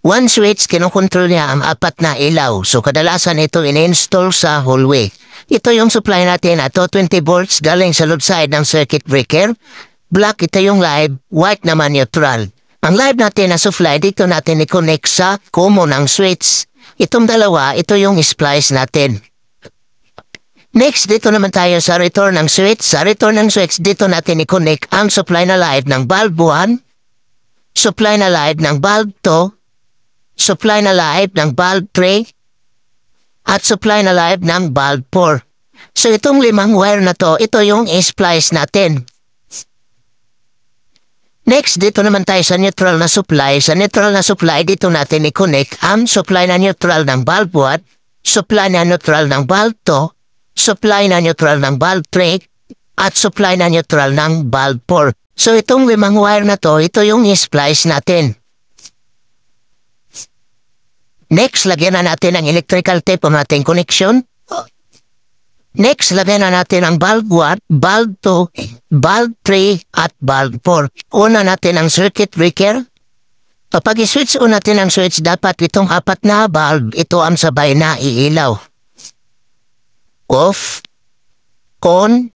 One switch kinokontrol niya ang apat na ilaw. So kadalasan ito in-install sa hallway. Ito yung supply natin ato 20 volts galing sa load side ng circuit breaker. Black ito yung live, white naman neutral. Ang live natin na supply dito natin i-connect sa common ng switch. Itong dalawa, ito yung splice natin. Next, dito naman tayo sa return ng switch. Sa return ng switch, dito natin i-connect ang supply na live ng bulb 1, supply na live ng bulb 2, supply na live ng bulb 3, at supply na live ng bulb 4. So itong 5 wire na to, ito yung splice natin. Next, dito naman tayo sa neutral na supply. Sa neutral na supply, dito natin i-connect ang supply na neutral ng bulb 1, supply na neutral ng bulb 2, supply na neutral ng bulb 3, at supply na neutral ng bulb 4. So itong 5 wire na to, ito yung splice natin. Next, lagyan na natin ang electrical tape ang ating connection. Next, lagyan na natin ang bulb 1, bulb 2, bulb 3, at bulb 4. Una natin ang circuit breaker. Kapag i-switch natin ang switch, dapat itong 4 na bulb, ito ang sabay na iilaw. Off, on,